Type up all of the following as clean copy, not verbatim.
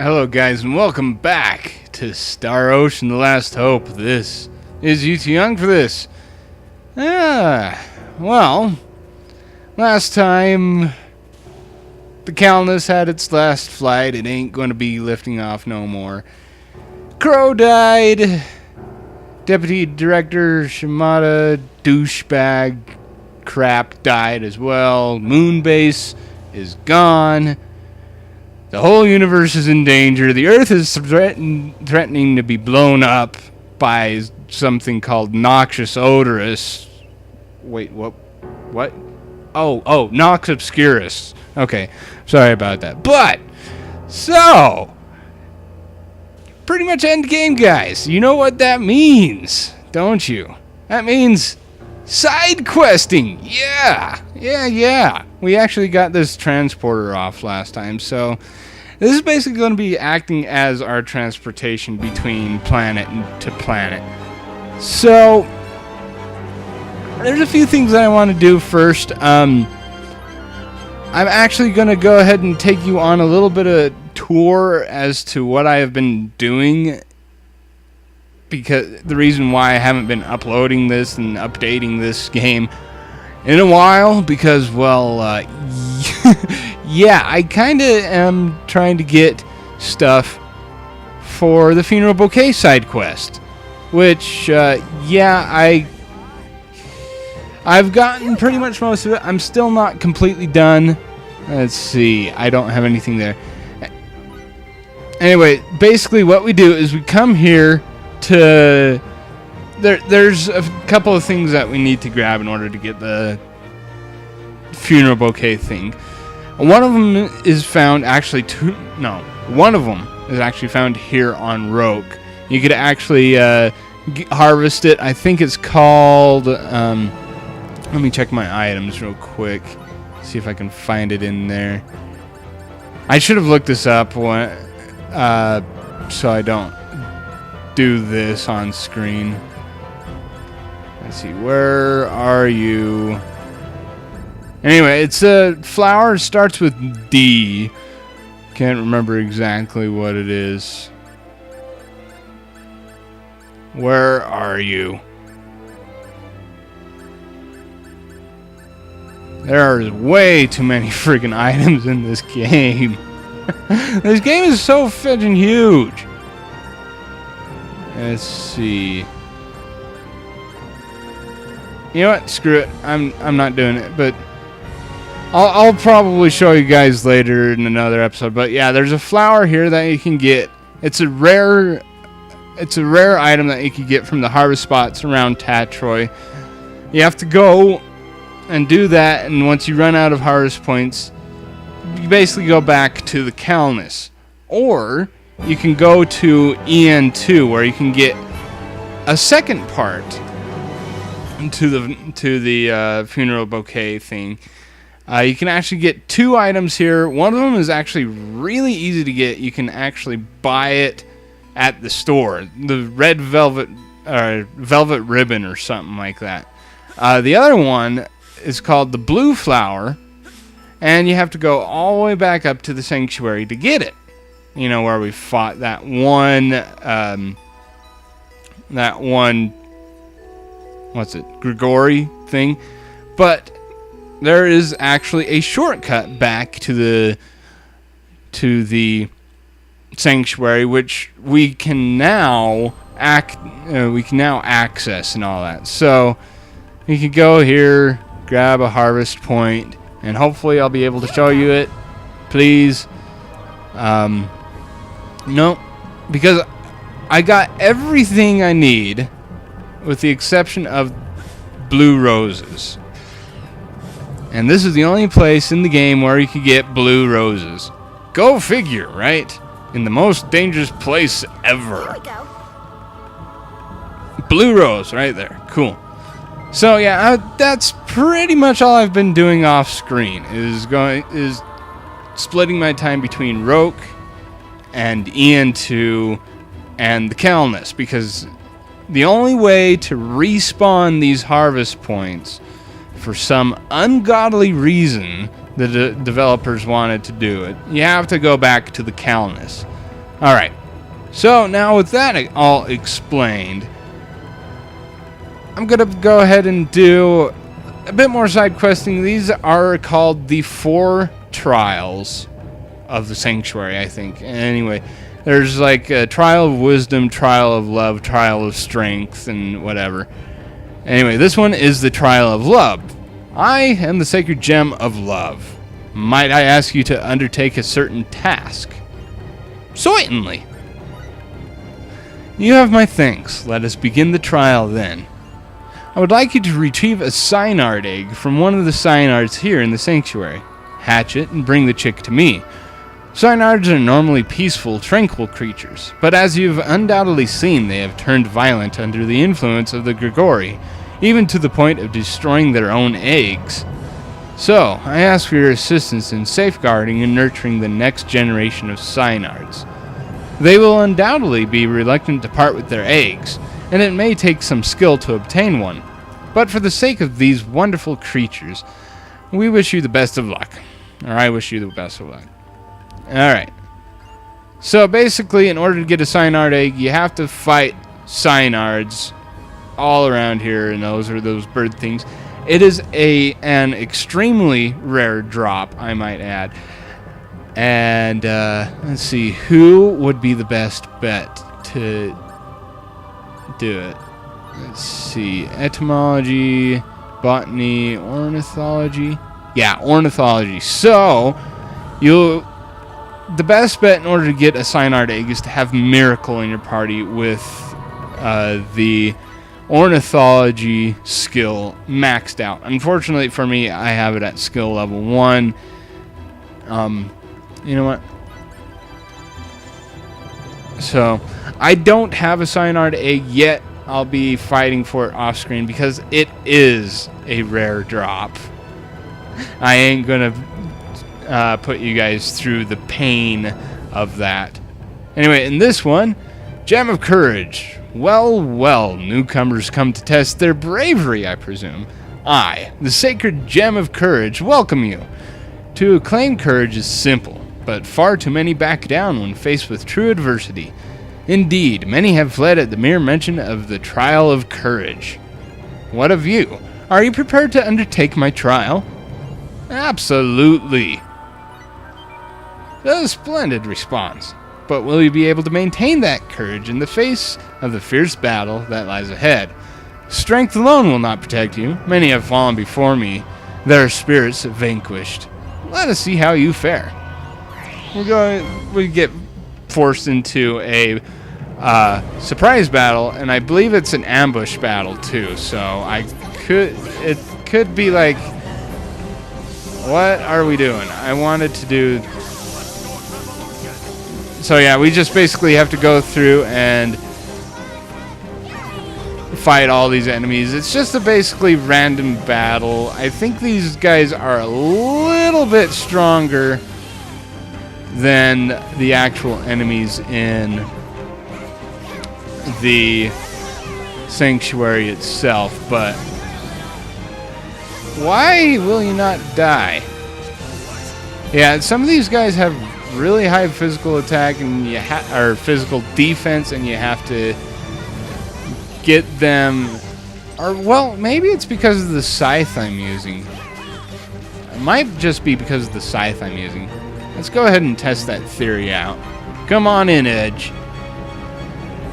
Hello guys and welcome back to Star Ocean The Last Hope. This is you too young for this. Well, last time the Calnus had its last flight. It ain't going to be lifting off no more. Crow died. Deputy Director Shimada douchebag crap died as well. Moonbase is gone. The whole universe is in danger. The Earth is threatening to be blown up by something called noxious odorous. Wait, what? What? Oh, Nox Obscurus. Okay, sorry about that. But, so, pretty much end game, guys. You know what that means, don't you? That means side questing. Yeah. We actually got this transporter off last time, so this is basically going to be acting as our transportation between planet to planet. So there's a few things that I want to do first. I'm actually going to go ahead and take you on a little bit of tour as to what I have been doing, because the reason why I haven't been uploading this and updating this game in a while, because, well, yeah, I kind of am trying to get stuff for the Funeral Bouquet side quest, which, yeah, I've gotten pretty much most of it. I'm still not completely done. Let's see, I don't have anything there. Anyway, basically what we do is we come here to... There's a couple of things that we need to grab in order to get the Funeral Bouquet thing. One of them is found one of them is actually found here on Roke. You could actually harvest it. I think it's called... let me check my items real quick. See if I can find it in there. I should have looked this up so I don't do this on screen. Let's see, where are you? Anyway, it's a flower. It starts with D. Can't remember exactly what it is. Where are you? There are way too many friggin' items in this game. This game is so fudging huge. Let's see. You know what? Screw it. I'm not doing it, but I'll probably show you guys later in another episode. But yeah, there's a flower here that you can get. It's a rare item that you can get from the harvest spots around Tatroy. You have to go and do that, and once you run out of harvest points, you basically go back to the Calnus. Or you can go to EN2, where you can get a second part to the Funeral Bouquet thing. You can actually get two items here. One of them is actually really easy to get. You can actually buy it at the store. The red velvet ribbon or something like that. The other one is called the blue flower, and you have to go all the way back up to the sanctuary to get it. You know, where we fought that one what's it, Grigori thing. But there is actually a shortcut back to the sanctuary, which we can now access and all that. So you can go here, grab a harvest point, and hopefully I'll be able to show you it. Please. No, because I got everything I need, with the exception of blue roses. And this is the only place in the game where you can get blue roses. Go figure, right? In the most dangerous place ever. Here we go. Blue rose right there. Cool. So yeah, that's pretty much all I've been doing off screen. Is splitting my time between Roke and EN2 and the Calnus, because the only way to respawn these harvest points, for some ungodly reason, the developers wanted to do it, you have to go back to the Calnus. Alright. So, now with that all explained, I'm going to go ahead and do a bit more side questing. These are called the 4 trials of the Sanctuary, I think. Anyway, there's like a trial of wisdom, trial of love, trial of strength, and whatever. Anyway, this one is the trial of love. I am the sacred gem of love. Might I ask you to undertake a certain task? Certainly. You have my thanks. Let us begin the trial then. I would like you to retrieve a cyanide egg from one of the cyanards here in the sanctuary. Hatch it and bring the chick to me. Cyanards are normally peaceful, tranquil creatures, but as you've undoubtedly seen, they have turned violent under the influence of the Grigori, even to the point of destroying their own eggs. So, I ask for your assistance in safeguarding and nurturing the next generation of cyanards. They will undoubtedly be reluctant to part with their eggs, and it may take some skill to obtain one. But for the sake of these wonderful creatures, we wish you the best of luck. Or I wish you the best of luck. Alright. So basically, in order to get a cyanard egg, you have to fight cyanards all around here, and those are those bird things. It is an extremely rare drop, I might add. And let's see, who would be the best bet to do it? Let's see, etymology, botany, ornithology. Yeah, ornithology. So, the best bet in order to get a cyanard egg is to have Miracle in your party with the ornithology skill maxed out. Unfortunately for me, I have it at skill level 1. You know what? So, I don't have a cyanard egg yet. I'll be fighting for it off screen because it is a rare drop. I ain't gonna put you guys through the pain of that. Anyway, in this one, Gem of Courage. Well, well, newcomers come to test their bravery, I presume. I, the sacred Gem of Courage, welcome you. To claim courage is simple, but far too many back down when faced with true adversity. Indeed, many have fled at the mere mention of the trial of courage. What of you? Are you prepared to undertake my trial? Absolutely. A splendid response. But will you be able to maintain that courage in the face of the fierce battle that lies ahead? Strength alone will not protect you. Many have fallen before me, their spirits vanquished. Let us see how you fare. We get forced into a surprise battle, and I believe it's an ambush battle too. So it could be like, what are we doing? I wanted to do. So yeah, we just basically have to go through and fight all these enemies. It's just a basically random battle. I think these guys are a little bit stronger than the actual enemies in the sanctuary itself, but why will you not die? Yeah, some of these guys have really high physical attack and or physical defense, and you have to get them, or well, maybe it's because of the scythe I'm using. It might just be because of the scythe I'm using. Let's go ahead and test that theory out. Come on in, Edge.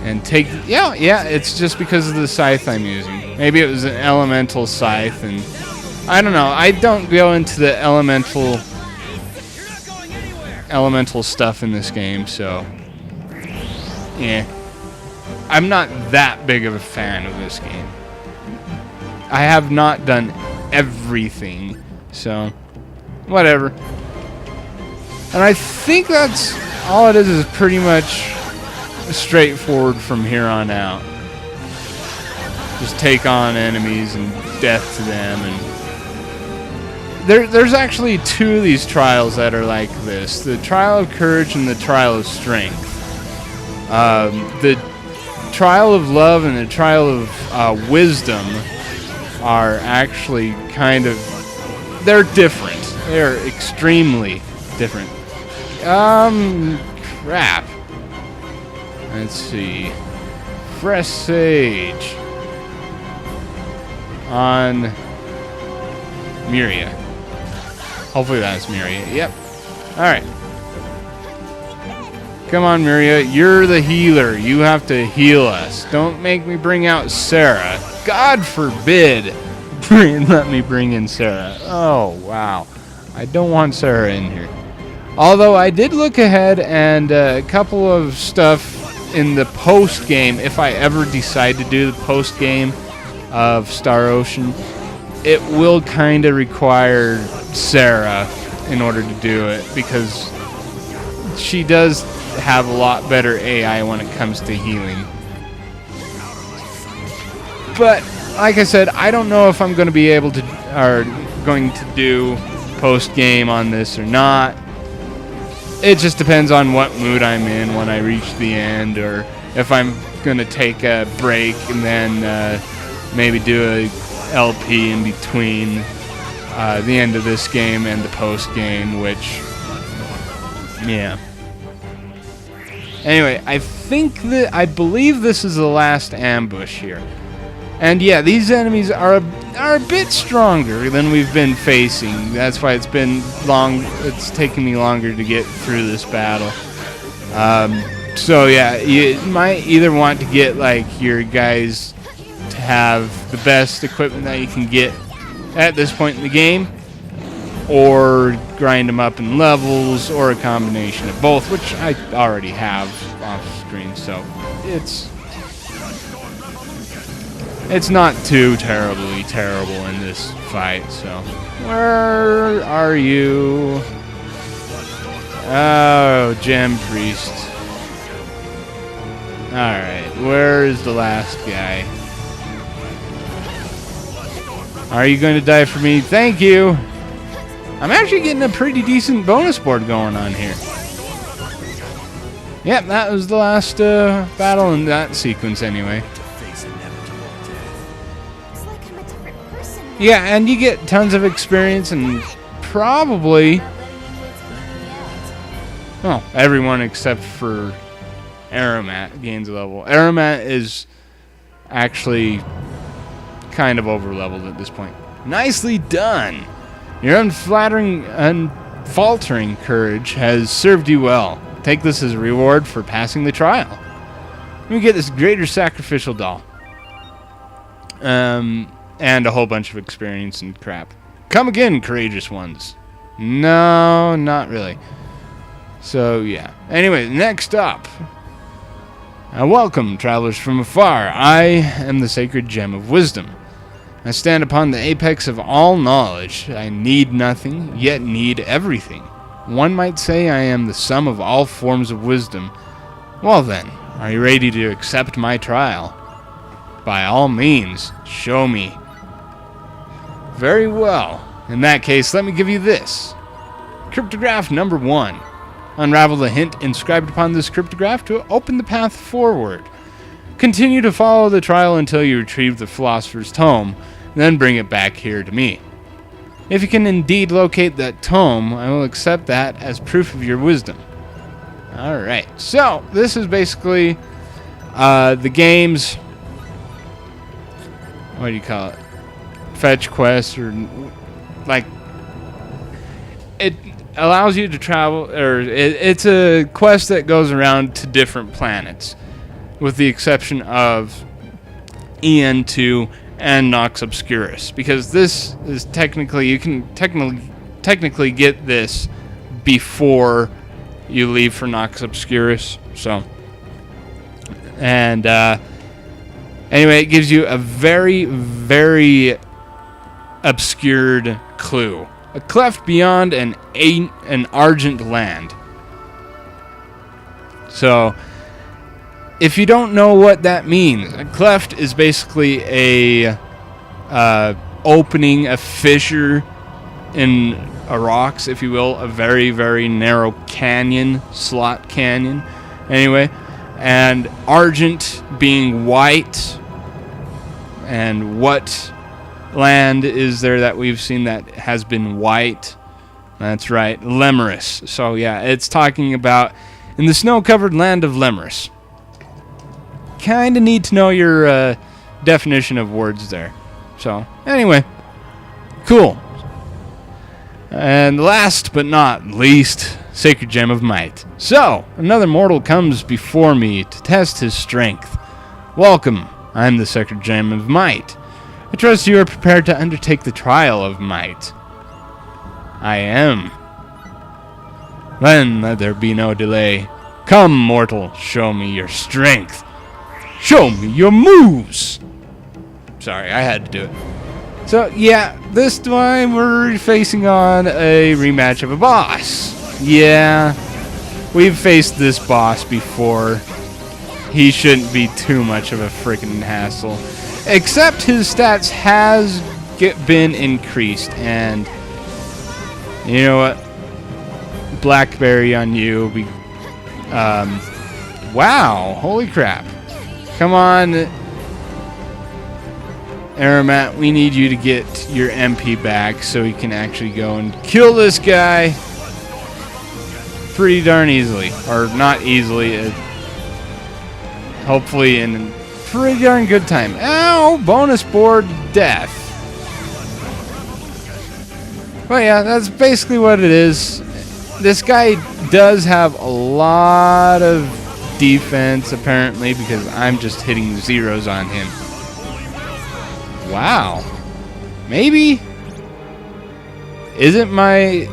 And take, yeah, it's just because of the scythe I'm using. Maybe it was an elemental scythe, and I don't know. I don't go into the elemental stuff in this game, so yeah. I'm not that big of a fan of this game. I have not done everything, so whatever. And I think that's all it is pretty much straightforward from here on out. Just take on enemies and death to them, and there's actually 2 of these trials that are like this: the trial of courage and the trial of strength. The trial of love and the trial of wisdom are actually kind of, they're different. They're extremely different. Crap. Let's see. Fresh Sage on Miria. Hopefully that's Miria. Yep. Alright. Come on, Miria. You're the healer. You have to heal us. Don't make me bring out Sarah. God forbid. Let me bring in Sarah. Oh, wow. I don't want Sarah in here. Although I did look ahead and a couple of stuff in the post game, if I ever decide to do the post game of Star Ocean, it will kind of require Sarah in order to do it, because she does have a lot better AI when it comes to healing. But like I said, I don't know if I'm going to be able to, or going to do post game on this or not. It just depends on what mood I'm in when I reach the end, or if I'm going to take a break and then maybe do a LP in between the end of this game and the post game, which, yeah. Anyway, I believe this is the last ambush here. And yeah, these enemies are a bit stronger than we've been facing. That's why it's taken me longer to get through this battle. So yeah, you might either want to get like your guys to have the best equipment that you can get at this point in the game, or grind them up in levels, or a combination of both, which I already have off screen, so it's not too terribly terrible in this fight. So where are you? Oh, Gem Priest. Alright, where is the last guy? Are you going to die for me? Thank you! I'm actually getting a pretty decent bonus board going on here. Yep, that was the last battle in that sequence anyway. Yeah, and you get tons of experience, and probably, well, everyone except for Aromat gains a level. Aromat is actually kind of over-leveled at this point. Nicely done! Your unfaltering courage has served you well. Take this as a reward for passing the trial. Let me get this greater sacrificial doll. And a whole bunch of experience and crap. Come again, courageous ones. No, not really. So, yeah. Anyway, next up. Welcome, travelers from afar. I am the sacred gem of wisdom. I stand upon the apex of all knowledge. I need nothing, yet need everything. One might say I am the sum of all forms of wisdom. Well then, are you ready to accept my trial? By all means, show me. Very well. In that case, let me give you this. Cryptograph number 1. Unravel the hint inscribed upon this cryptograph to open the path forward. Continue to follow the trial until you retrieve the Philosopher's Tome, then bring it back here to me. If you can indeed locate that tome, I will accept that as proof of your wisdom. Alright, so this is basically the game's, what do you call it? Fetch quest, or like, it allows you to travel, or it's a quest that goes around to different planets, with the exception of EN2 and Nox Obscurus, because this is technically, you can technically get this before you leave for Nox Obscurus. So, and anyway, it gives you a very, very obscured clue. A cleft beyond an argent land. So, if you don't know what that means, a cleft is basically a opening, a fissure in a rocks, if you will, a very, very narrow canyon, slot canyon. Anyway, and argent being white, and what land is there that we've seen that has been white? That's right, Lemurus. So yeah, it's talking about in the snow-covered land of Lemurus. kind of need to know your definition of words there. So, anyway, cool. And last but not least, Sacred Gem of Might. So, another mortal comes before me to test his strength. Welcome, I'm the Sacred Gem of Might. I trust you are prepared to undertake the trial of might. I am. Then let there be no delay. Come, mortal, show me your strength. Show me your moves. Sorry, I had to do it. So, yeah, this time we're facing on a rematch of a boss. Yeah, we've faced this boss before. He shouldn't be too much of a freaking hassle. Except his stats has been increased, and you know what? Blackberry on you. Wow, holy crap. Come on, Aramat, we need you to get your MP back so we can actually go and kill this guy pretty darn easily. Or not easily, hopefully in pretty darn good time. Ow! Bonus board death. Well, yeah, that's basically what it is. This guy does have a lot of defense, apparently, because I'm just hitting zeros on him. Wow. Maybe? Is it my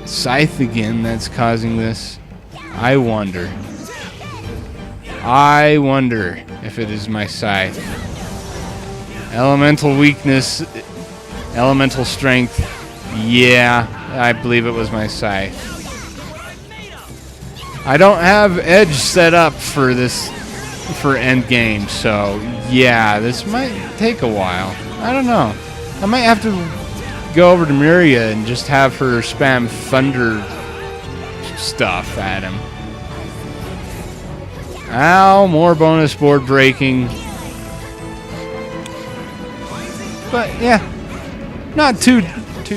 scythe again that's causing this? I wonder. I wonder if it is my scythe. Elemental weakness, elemental strength. Yeah, I believe it was my scythe. I don't have edge set up for this, for end game, so yeah, this might take a while. I don't know. I might have to go over to Miria and just have her spam thunder stuff at him. Ow, more bonus board breaking. But yeah, not too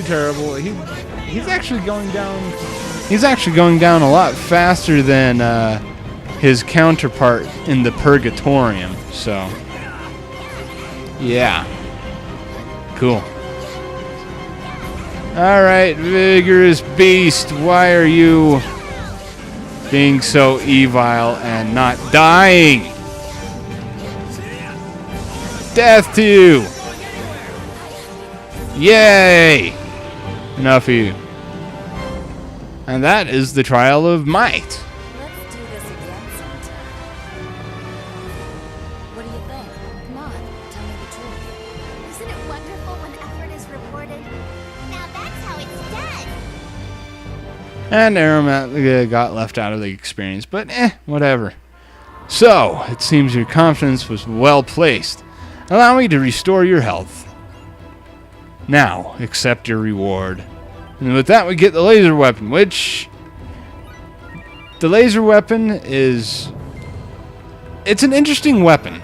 terrible. He's actually going down. He's actually going down a lot faster than his counterpart in the Purgatorium. So yeah, cool. All right, vigorous beast. Why are you being so evil and not dying? Death to you! Yay! Enough of you. And that is the trial of might. Let's do this again sometime. What do you think? Come on, tell me the truth. Isn't it wonderful when effort is rewarded? Now that's how it's done. And Aramat got left out of the experience, but whatever. So, it seems your confidence was well placed. Allow me to restore your health. Now, accept your reward. And with that, we get the laser weapon, which... The laser weapon is... It's an interesting weapon.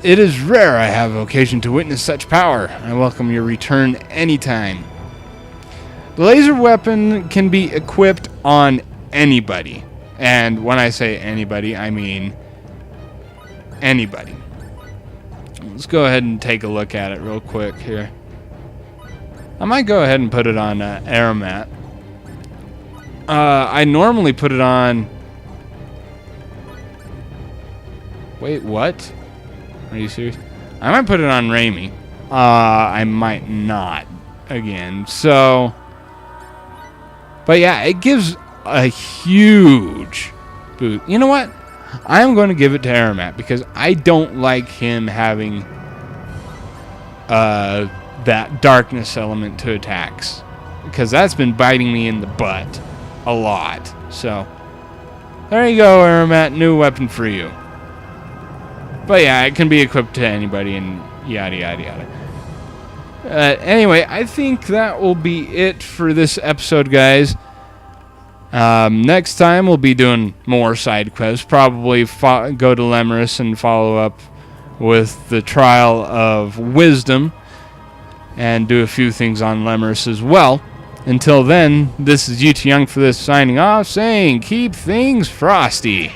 It is rare I have occasion to witness such power. I welcome your return anytime. The laser weapon can be equipped on anybody. And when I say anybody, I mean anybody. Let's go ahead and take a look at it real quick here. I might go ahead and put it on Aramat. I normally put it on... Wait, what? Are you serious? I might put it on Raimi. I might not. Again, so... But yeah, it gives a huge boost. You know what? I'm going to give it to Aramat because I don't like him having that darkness element to attacks, because that's been biting me in the butt a lot. So there you go, Aramat, new weapon for you. But yeah, it can be equipped to anybody and yada yada yada. Anyway, I think that will be it for this episode, guys. Next time we'll be doing more side quests. Probably go to Lemurus and follow up with the Trial of Wisdom and do a few things on Lemurus as well. Until then, this is You Too Young for This signing off, saying keep things frosty.